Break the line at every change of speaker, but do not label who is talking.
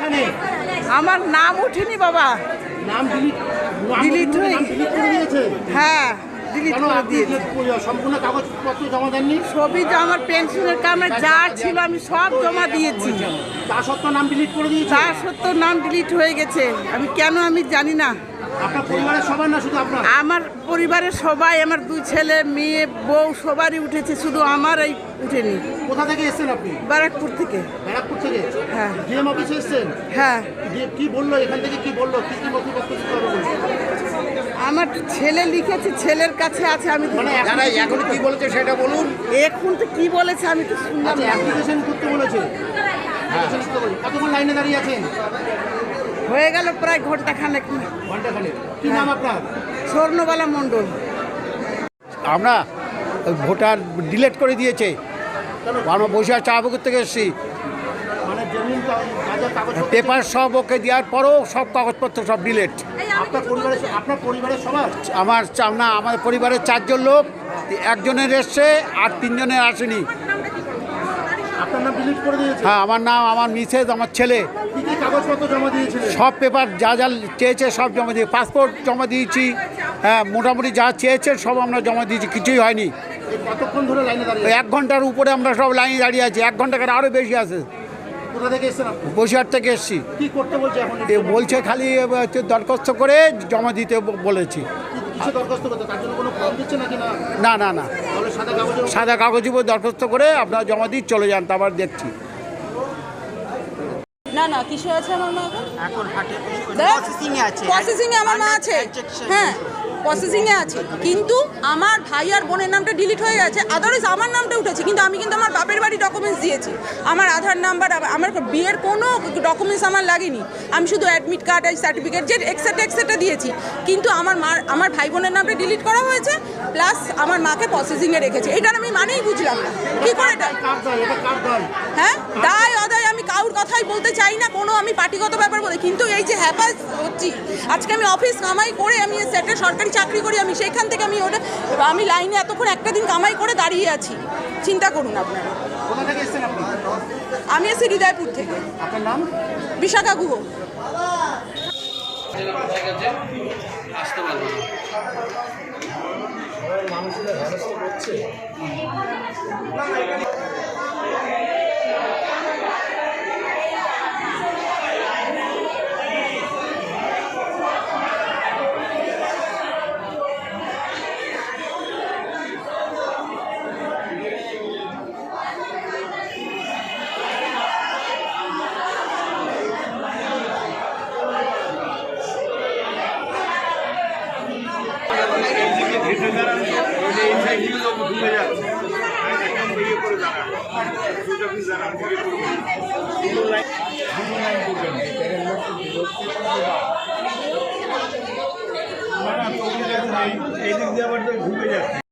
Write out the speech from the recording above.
এখানে
আমার নাম উঠেনি বাবা।
নাম ডিলিট করে দিয়েছে।
হ্যাঁ, ডিলিট
কেন
করে
আপনি
দিয়েছে।
সম্পূর্ণ কাগজপত্র জমা দেননি?
ছবি যে আমার পেনশনের কারণে যা ছিল আমি সব জমা দিয়েছি।
তা সত্ত্বেও নাম ডিলিট করে দিয়েছে।
তা সত্ত্বেও নাম ডিলিট হয়ে গেছে। আমি কেন আমি জানি না।
আপনার পরিবারের সবাই না শুধু আপনার?
আমার পরিবারের সবাই, আমার 2 ছেলে মেয়ে বউ সবারই উঠেছে, শুধু আমার এই উঠেনি।
কোথা থেকে এসেছেন আপনি?
ব্যারাকপুর থেকে।
ব্যারাকপুর থেকে?
হ্যাঁ।
ডিএম অফিসে এসেছেন?
হ্যাঁ।
কি বললো এখান থেকে, কি বললো, কি নথিপত্র দিতে হবে বলছে?
আমার ছেলে লিখেছে, ছেলের কাছে আছে। আমি
মানে এখন কি বলেছে সেটা বলুন।
এখন তো কি বলেছে আমি তো শুনলাম না।
অ্যাপ্লিকেশন করতে বলেছে। কতক্ষণ লাইনে দাঁড়িয়ে আছেন?
হয়ে গেল প্রায় ঘন্টাখানেক।
ঘন্টাখানেক। কি নাম আপনার?
স্বর্ণবালা মণ্ডল।
আমরা ভোটার ডিলেট করে দিয়েছে। আমরা বসে চা পুকুর থেকে এসেছি,
মানে জমিন কাগজ
পেপার সব ওকে দেওয়ার পরও সব কাগজপত্র সব ডিলেট।
আপনার পরিবারের সবার?
আমাদের পরিবারের 4 জন লোক, 1 জনের এসছে আর 3 জনের আসেনি।
আপনার নাম ডিলিট করে দিয়েছে?
হ্যাঁ, আমার নাম, আমার মিসেস, আমার ছেলে,
কি কি কাগজপত্র জমা দিয়েছিলেন?
সব পেপার যা যা চেয়েছে সব জমা দিয়ে, পাসপোর্ট জমা দিয়েছি। হ্যাঁ, মোটামুটি যা চেয়েছে সব আমরা জমা দিয়েছি, কিছুই হয়নি।
কতক্ষণ ধরে লাইনে দাঁড়িয়ে?
1 ঘন্টার উপরে আমরা সব লাইনে দাঁড়িয়ে আছি। 1 ঘন্টা করে আরও বেশি আছে।
কোথা থেকে এসেছেন আপনি?
বসিরহাট থেকে এসেছি।
কি করতে বলছে এখন?
বলছে খালি দরখাস্ত করে জমা দিতে বলেছি।
কিছু দরখাস্ত করতে, তার জন্য কোনো ফর্ম দিচ্ছে নাকি?
না না না,
তাহলে সাদা কাগজে?
সাদা কাগজে দরখাস্ত করে আপনারা জমা দিয়ে চলে যান, তারপর দেখছি।
না না, কিসে আছে আমার মা?
এখন হাটে
প্রসেসিংয়ে আছে। প্রসেসিংয়ে আমার মা আছে। হ্যাঁ, প্রসেসিংয়ে আছে, কিন্তু আমার ভাই আর বোনের নামটা ডিলিট হয়ে গেছে। আদারওয়াইজ আমার নামটা উঠেছে, কিন্তু আমি কিন্তু আমার বাপের বাড়ি ডকুমেন্টস দিয়েছি। আমার আধার নাম্বার, আমার বিয়ের কোনো ডকুমেন্টস আমার লাগেনি। আমি শুধু অ্যাডমিট কার্ড আর সার্টিফিকেট যে এক্সেট্রা দিয়েছি। কিন্তু আমার ভাই বোনের নামটা ডিলিট করা হয়েছে, প্লাস আমার মাকে প্রসেসিংয়ে রেখেছে। এটা আমি মানেই বুঝলাম না কি করে এটা। হ্যাঁ, দায় অদায় আমি কারোর কথাই বলতে চাই না, কোনো আমি পার্টিগত ব্যাপার বলে। কিন্তু এই যে হ্যাপাস হচ্ছি, আজকে আমি অফিস কামাই করে, আমি সেটে সরকারি চাকরি করি, আমি সেইখান থেকে আমি লাইনে এতক্ষণ একটা দিন কামাই করে দাঁড়িয়ে আছি। চিন্তা করুন আপনারা।
কোথা থেকে এসেছেন আপনি?
আমি এসেছি হৃদয়পুর থেকে।
আপনার নাম?
বিশাখা গুহ।
আসতে পারবো না।
মানুষের হেনস্থা করছে।
এই দিক দিয়ে আবার ঘুরে যাচ্ছে।